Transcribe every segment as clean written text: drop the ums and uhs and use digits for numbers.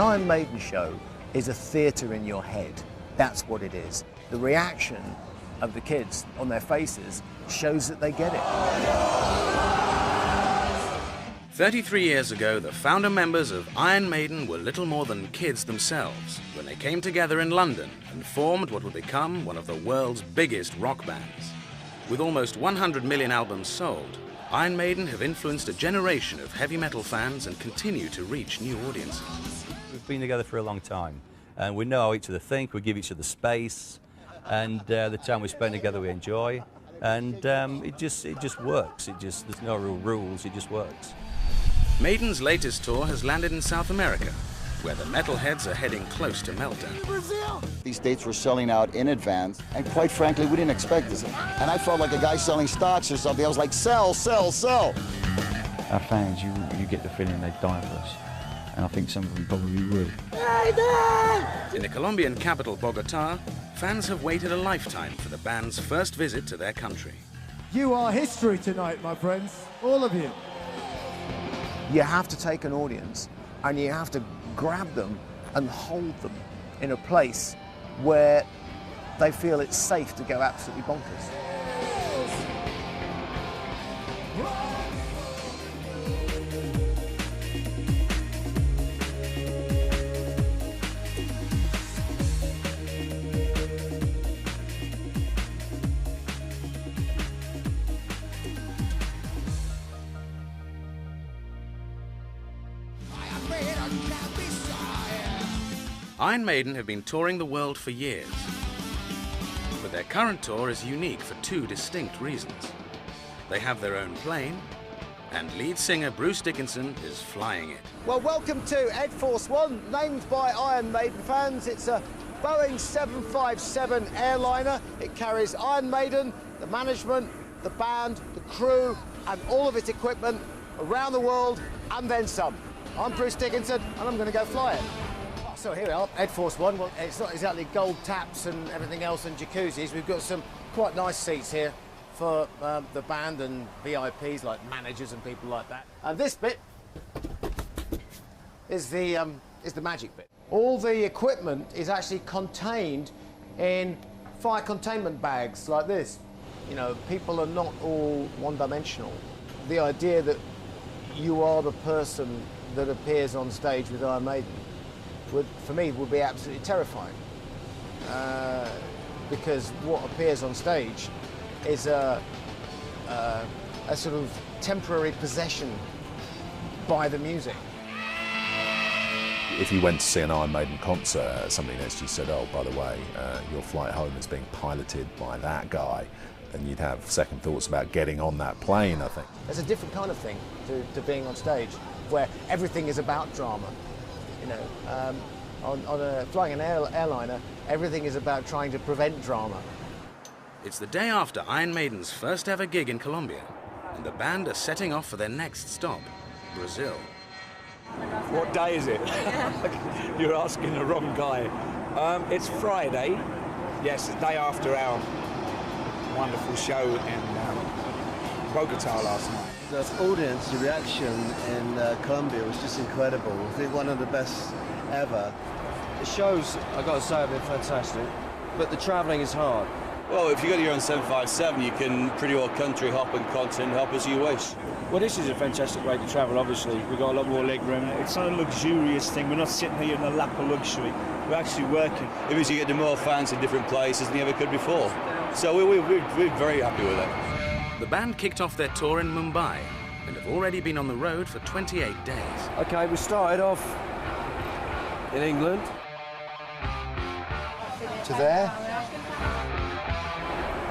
Iron Maiden show is a theatre in your head. That's what it is. The reaction of the kids on their faces shows that they get it. 33 years ago, the founder members of Iron Maiden were little more than kids themselves when they came together in London and formed what would become one of the world's biggest rock bands. With almost 100 million albums sold, Iron Maiden have influenced a generation of heavy metal fans and continue to reach new audiences. We've been together for a long time, and we know how each other think, we give each other space, and the time we spend together we enjoy, and it just works. There's no real rules, it just works. Maiden's latest tour has landed in South America, where the metalheads are heading close to meltdown. These dates were selling out in advance, and quite frankly, we didn't expect this. And I felt like a guy selling stocks or something. I was like, sell, sell, sell. Our fans, you get the feeling they'd die for us, and I think some of them probably would. In the Colombian capital, Bogotá, fans have waited a lifetime for the band's first visit to their country. You are history tonight, my friends, all of you. You have to take an audience and you have to grab them and hold them in a place where they feel it's safe to go absolutely bonkers. Iron Maiden have been touring the world for years, but their current tour is unique for two distinct reasons. They have their own plane, and lead singer Bruce Dickinson is flying it. Well, welcome to Ed Force One, named by Iron Maiden fans. It's a Boeing 757 airliner. It carries Iron Maiden, the management, the band, the crew, and all of its equipment around the world, and then some. I'm Bruce Dickinson, and I'm going to go fly it. So here we are, Ed Force One. Well, it's not exactly gold taps and everything else and jacuzzis. We've got some quite nice seats here for the band and VIPs like managers and people like that. And this bit is the magic bit. All the equipment is actually contained in fire containment bags like this. You know, people are not all one-dimensional. The idea that you are the person that appears on stage with Iron Maiden for me, would be absolutely terrifying. Because what appears on stage is a sort of temporary possession by the music. If you went to see an Iron Maiden concert, somebody next to you said, oh, by the way, your flight home is being piloted by that guy, and you'd have second thoughts about getting on that plane, I think. There's a different kind of thing to being on stage, where everything is about drama. You know, flying an airliner, everything is about trying to prevent drama. It's the day after Iron Maiden's first ever gig in Colombia, and the band are setting off for their next stop, Brazil. What day is it? You're asking the wrong guy. It's Friday. Yes, the day after our wonderful show in Bogotá last night. The audience, the reaction in Colombia was just incredible. I think one of the best ever. The shows, I've got to say, have been fantastic, but the travelling is hard. Well, if you've got your own 757, you can pretty well country hop and continent hop as you wish. Well, this is a fantastic way to travel, obviously. We've got a lot more leg room. It's not a luxurious thing. We're not sitting here in a lap of luxury. We're actually working. It means you get to more fans in different places than you ever could before. So we're very happy with it. The band kicked off their tour in Mumbai and have already been on the road for 28 days. OK, we started off in England. To there.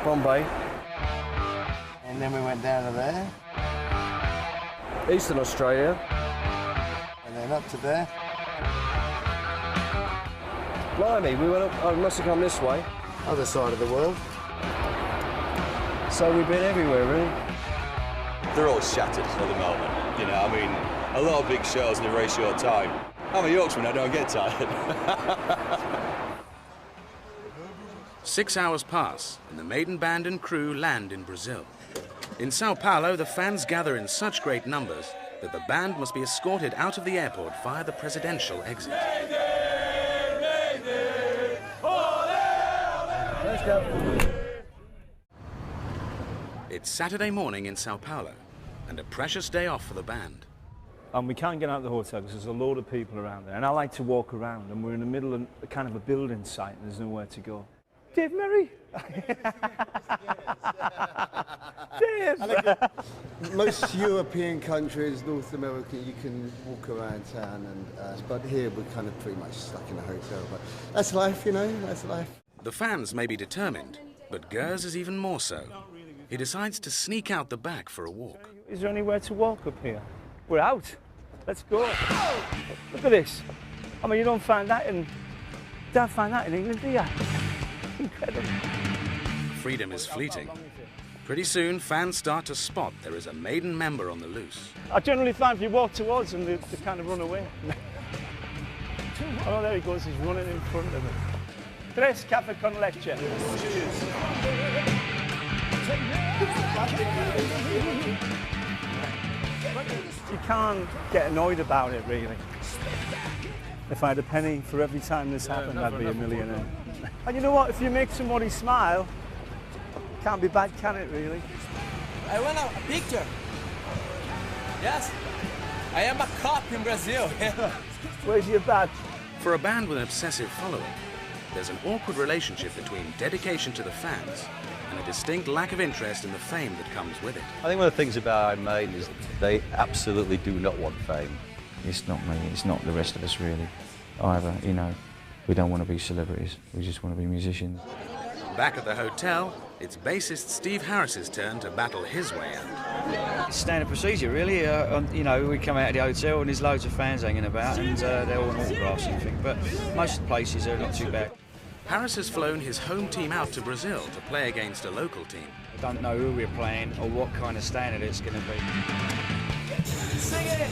Bombay. And then we went down to there. Eastern Australia. And then up to there. Blimey, we went up, I must have come this way. Other side of the world. So we've been everywhere, really. They're all shattered at the moment. You know, I mean, a lot of big shows in a very short time. I'm a Yorksman, I don't get tired. 6 hours pass, and the Maiden band and crew land in Brazil. In Sao Paulo, the fans gather in such great numbers that the band must be escorted out of the airport via the presidential exit. go. It's Saturday morning in Sao Paulo, and a precious day off for the band. And we can't get out of the hotel because there's a load of people around there. And I like to walk around, and we're in the middle of kind of a building site, and there's nowhere to go. Dave Murray? Dave! Most European countries, North America, you can walk around town, but here we're kind of pretty much stuck in a hotel. But that's life, you know, that's life. The fans may be determined, but Gers is even more so. He decides to sneak out the back for a walk. Is there anywhere to walk up here? We're out. Let's go. Look at this. I mean, you don't find that in England, do you? Incredible. Freedom is fleeting. Pretty soon, fans start to spot there is a Maiden member on the loose. I generally find if you walk towards them, they kind of run away. Oh, there he goes. He's running in front of them. Tres café con leche. You can't get annoyed about it, really. If I had a penny for every time this happened, I'd be a millionaire. And you know what? If you make somebody smile, can't be bad, can it, really? I want a picture. Yes. I am a cop in Brazil. Where's your badge? For a band with an obsessive following, there's an awkward relationship between dedication to the fans and a distinct lack of interest in the fame that comes with it. I think one of the things about Iron Maiden is they absolutely do not want fame. It's not me, it's not the rest of us really, either, you know. We don't want to be celebrities, we just want to be musicians. Back at the hotel, it's bassist Steve Harris's turn to battle his way out. It's standard procedure, really. You know, we come out of the hotel and there's loads of fans hanging about and they all want autographs and everything, but most of the places are not too bad. Harris has flown his home team out to Brazil to play against a local team. I don't know who we're playing or what kind of standard it's going to be. Sing it!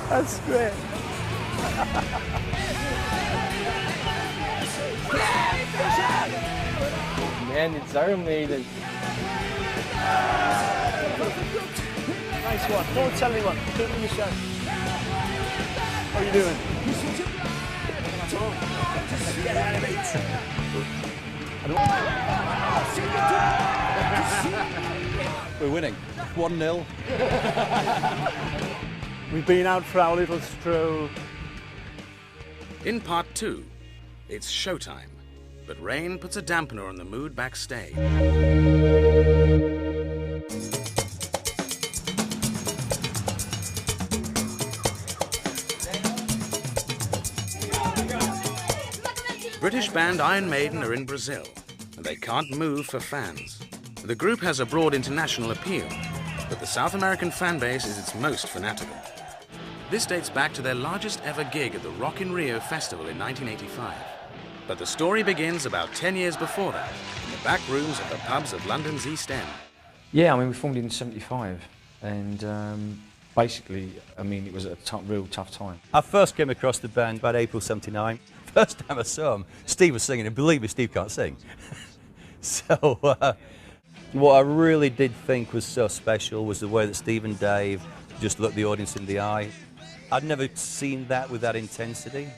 That's great. Man, it's Iron Maiden. Nice one. Don't tell anyone. Do it yourself. How are you doing? Get out of it! We're winning. 1-0. We've been out for our little stroll. In part 2, it's showtime, but rain puts a dampener on the mood backstage. British band Iron Maiden are in Brazil, and they can't move for fans. The group has a broad international appeal, but the South American fan base is its most fanatical. This dates back to their largest ever gig at the Rock in Rio festival in 1985. But the story begins about 10 years before that, in the back rooms of the pubs of London's East End. Yeah, I mean, we formed in '75, and basically, I mean, it was a real tough time. I first came across the band about April '79. First time I saw him, Steve was singing, and believe me, Steve can't sing. So, what I really did think was so special was the way that Steve and Dave just looked the audience in the eye. I'd never seen that with that intensity.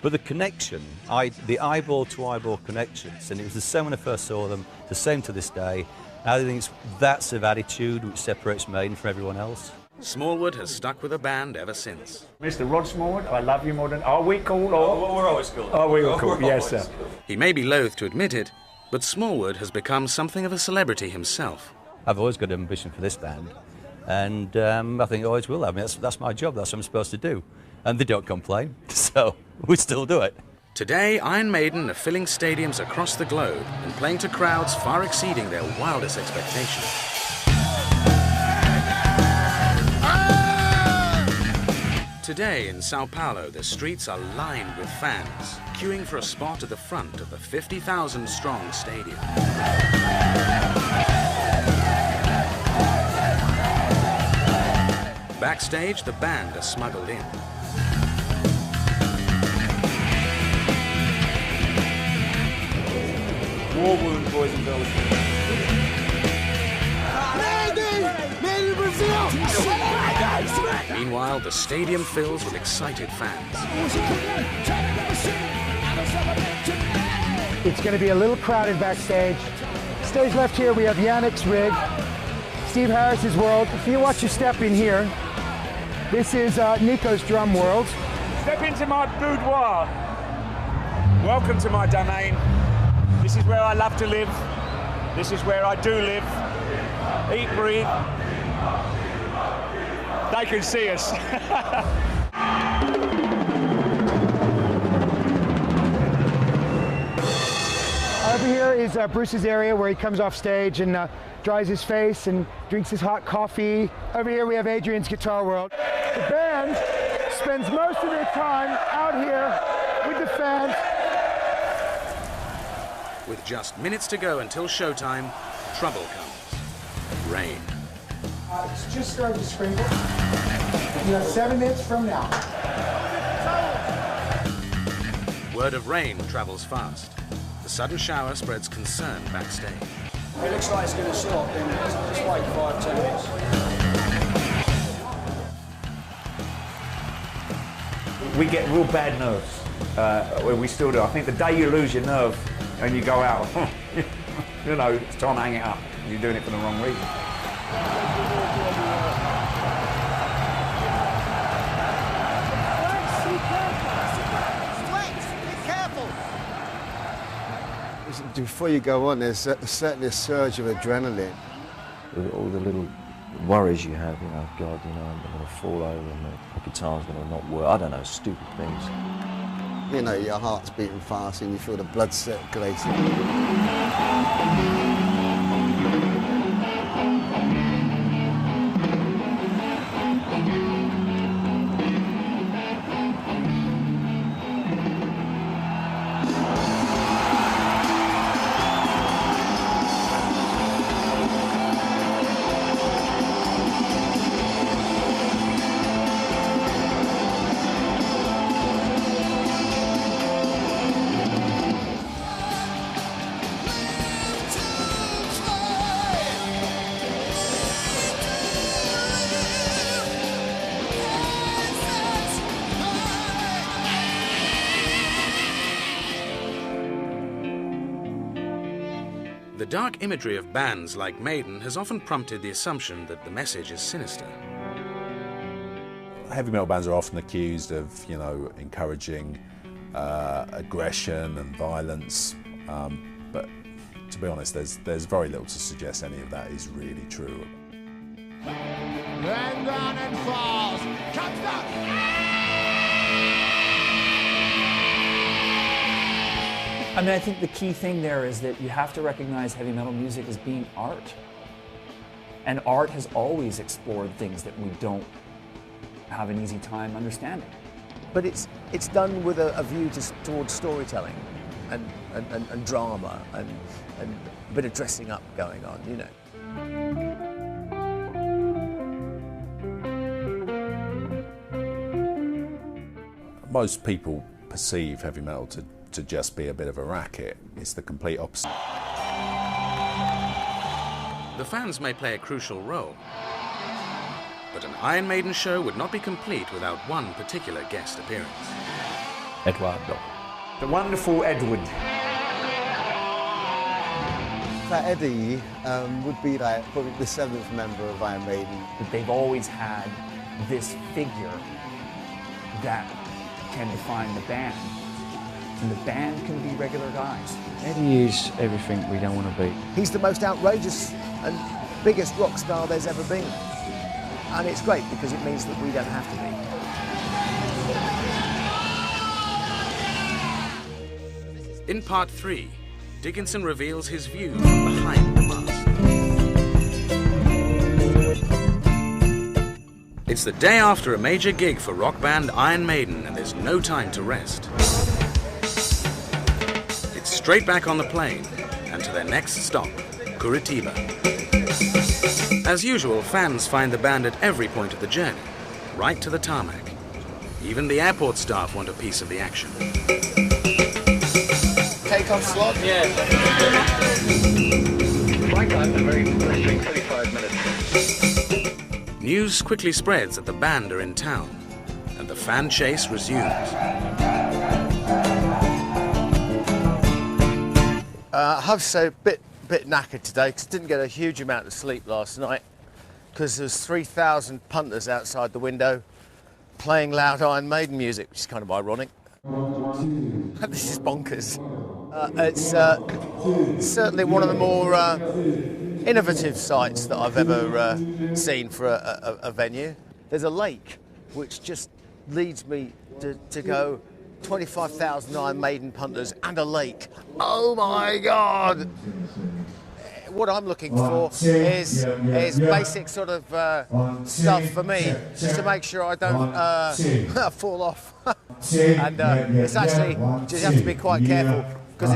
But the connection, the eyeball-to-eyeball connections, and it was the same when I first saw them, the same to this day. I think it's that sort of attitude which separates Maiden from everyone else. Smallwood has stuck with the band ever since. Mr. Rod Smallwood, I love you more than... Are we cool? Or... Oh, we're always cool. Oh, we're cool, yes, sir. He may be loath to admit it, but Smallwood has become something of a celebrity himself. I've always got an ambition for this band, and I think I always will have. I mean, that's my job, that's what I'm supposed to do. And they don't complain, so we still do it. Today, Iron Maiden are filling stadiums across the globe and playing to crowds far exceeding their wildest expectations. Today in Sao Paulo, the streets are lined with fans, queuing for a spot at the front of the 50,000-strong stadium. Backstage, the band are smuggled in. War wound, boys and girls. Maiden! Maiden Brazil! Meanwhile, the stadium fills with excited fans. It's going to be a little crowded backstage. Stage left here, we have Yannick's rig, Steve Harris's world. If you watch your step in here, this is Nico's drum world. Step into my boudoir. Welcome to my domain. This is where I love to live. This is where I do live. Eat, breathe. They can see us. Over here is Bruce's area where he comes off stage and dries his face and drinks his hot coffee. Over here we have Adrian's guitar world. The band spends most of their time out here with the fans. With just minutes to go until showtime, trouble comes. Rain. It's just started to sprinkle. You have 7 minutes from now. Word of rain travels fast. The sudden shower spreads concern backstage. It looks like it's going to stop, then just wait 5-10 minutes. We get real bad nerves. We still do. I think the day you lose your nerve and you go out, you know, it's time to hang it up. You're doing it for the wrong reason. Before you go on, there's certainly a surge of adrenaline. All the little worries you have, you know, God, you know, I'm going to fall over and my guitar's going to not work. I don't know, stupid things. You know, your heart's beating fast and you feel the blood circulating. The dark imagery of bands like Maiden has often prompted the assumption that the message is sinister. Heavy metal bands are often accused of, you know, encouraging aggression and violence, but to be honest, there's very little to suggest any of that is really true. Then down and falls, comes down. I mean, I think the key thing there is that you have to recognize heavy metal music as being art. And art has always explored things that we don't have an easy time understanding. But it's done with a view towards storytelling and drama and a bit of dressing up going on, you know. Most people perceive heavy metal to just be a bit of a racket. It's the complete opposite. The fans may play a crucial role, but an Iron Maiden show would not be complete without one particular guest appearance. Eduardo. The wonderful Edward. That Eddie would be like probably the 7th member of Iron Maiden. They've always had this figure that can define the band. And the band can be regular guys. Eddie is everything we don't want to be. He's the most outrageous and biggest rock star there's ever been. And it's great because it means that we don't have to be. In part 3, Dickinson reveals his view from behind the mask. It's the day after a major gig for rock band Iron Maiden, and there's no time to rest. Straight back on the plane, and to their next stop, Curitiba. As usual, fans find the band at every point of the journey, right to the tarmac. Even the airport staff want a piece of the action. Take-off slot? Yeah. Flight time is very 35 minutes. News quickly spreads that the band are in town, and the fan chase resumes. I have to say, a bit knackered today because I didn't get a huge amount of sleep last night because there's 3,000 punters outside the window playing loud Iron Maiden music, which is kind of ironic. This is bonkers. It's certainly one of the more innovative sites that I've ever seen for a venue. There's a lake which just leads me to go 25,000 Iron Maiden punters and a lake. Oh my God! What I'm looking for is basic sort of stuff for me, just to make sure I don't fall off. And it's actually, you just have to be quite careful because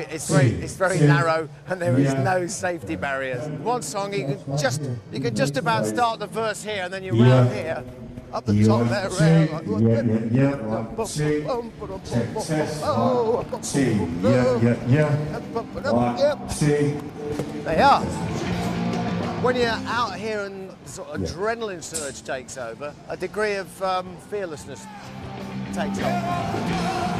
it's very narrow and there is no safety barriers. One song you can just about start the verse here and then you're round here. Up the top there, They are. When you're out here and sort of adrenaline surge takes over, a degree of fearlessness takes over.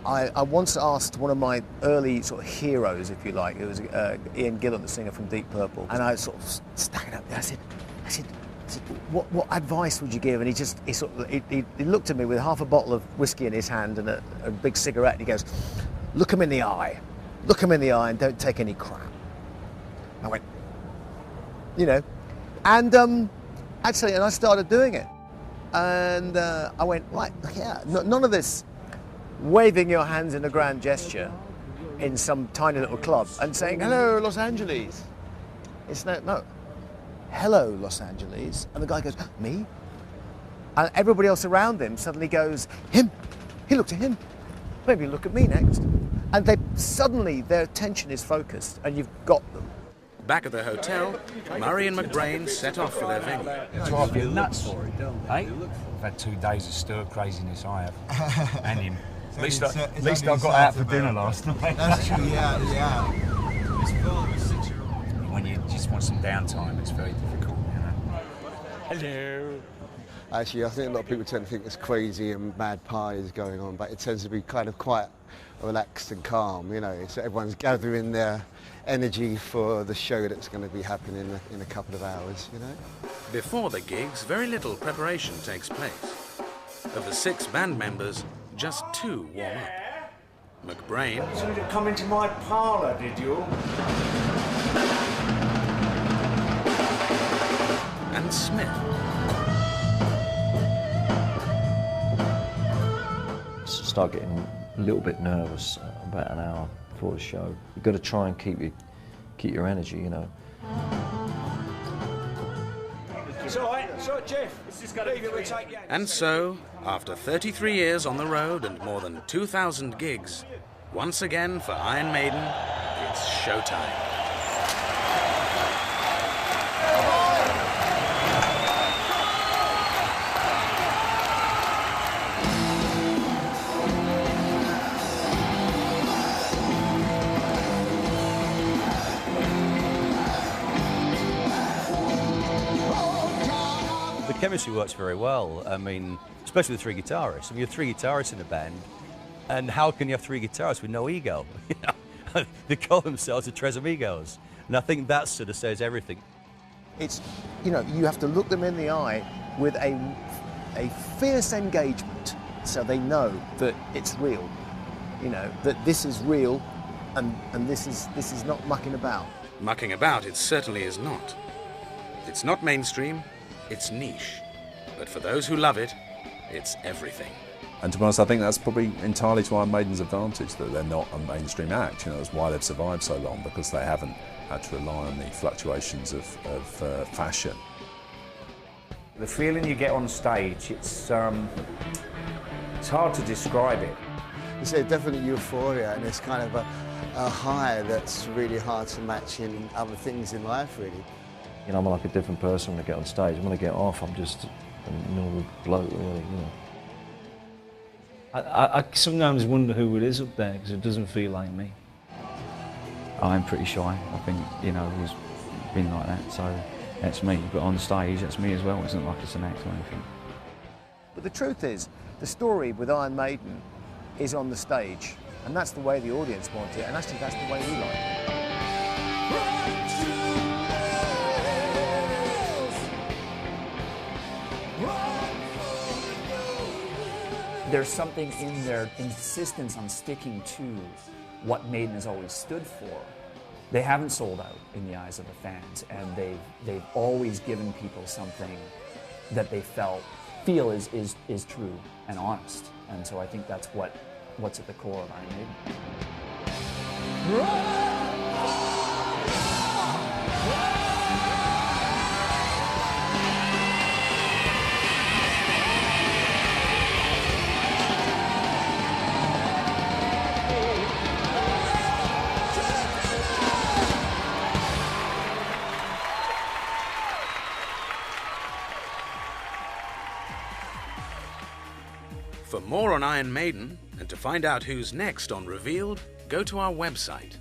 I once asked one of my early sort of heroes, if you like, it was Ian Gillan, the singer from Deep Purple, and I sort of staggered up there. I said, what advice would you give? And he looked at me with half a bottle of whiskey in his hand and a big cigarette, and he goes, look him in the eye. Look him in the eye and don't take any crap. I went, you know, and actually, and I started doing it. And I went, right, yeah, none of this waving your hands in a grand gesture in some tiny little club and saying, hello, Los Angeles. It's no, hello, Los Angeles. And the guy goes, me? And everybody else around him suddenly goes, him. He looked at him. Maybe look at me next. And suddenly their attention is focused and you've got them. Back at the hotel, Murray and McBrain set off for their venue. Drive you nuts for it, don't they? I've had 2 days of stir craziness, I have. And him. At least I got out for dinner last night. That's true, yeah. It's full of a 6-year-old. When you just want some downtime, it's very difficult, you know. Hello. Actually, I think a lot of people tend to think there's crazy and mad parties going on, but it tends to be kind of quite relaxed and calm, you know. So everyone's gathering their energy for the show that's going to be happening in a couple of hours, you know. Before the gigs, very little preparation takes place. Of the 6 band members, just 2 warm up. McBrain. So you come into my parlour, did you? And Smith. Start getting a little bit nervous about an hour before the show. You've got to try and keep your energy, you know. It's all right, Jeff. And so, after 33 years on the road and more than 2,000 gigs, once again for Iron Maiden, it's showtime. The chemistry works very well. I mean, especially with 3 guitarists. I mean, you have 3 guitarists in a band, and how can you have 3 guitarists with no ego? You know, they call themselves the Tres Amigos, and I think that sort of says everything. It's, you know, you have to look them in the eye with a fierce engagement, so they know that it's real. You know, that this is real, and this is not mucking about. Mucking about, it certainly is not. It's not mainstream. It's niche, but for those who love it, it's everything. And to be honest, I think that's probably entirely to Iron Maiden's advantage, that they're not a mainstream act. You know, that's why they've survived so long, because they haven't had to rely on the fluctuations of fashion. The feeling you get on stage, it's hard to describe it. It's definitely euphoria, and it's kind of a high that's really hard to match in other things in life, really. You know, I'm like a different person when I get on stage. When I get off, I'm just a normal bloke, really, you know. I sometimes wonder who it is up there, because it doesn't feel like me. I'm pretty shy. I think, you know, there's been like that, so that's me. But on stage, that's me as well. It's not like it's an act or anything. But the truth is, the story with Iron Maiden is on the stage, and that's the way the audience want it, and actually that's the way we like it. There's something in their insistence on sticking to what Maiden has always stood for. They haven't sold out in the eyes of the fans, and they've always given people something that they feel is true and honest. And so I think that's what's at the core of Iron Maiden. For more on Iron Maiden, and to find out who's next on Revealed, go to our website.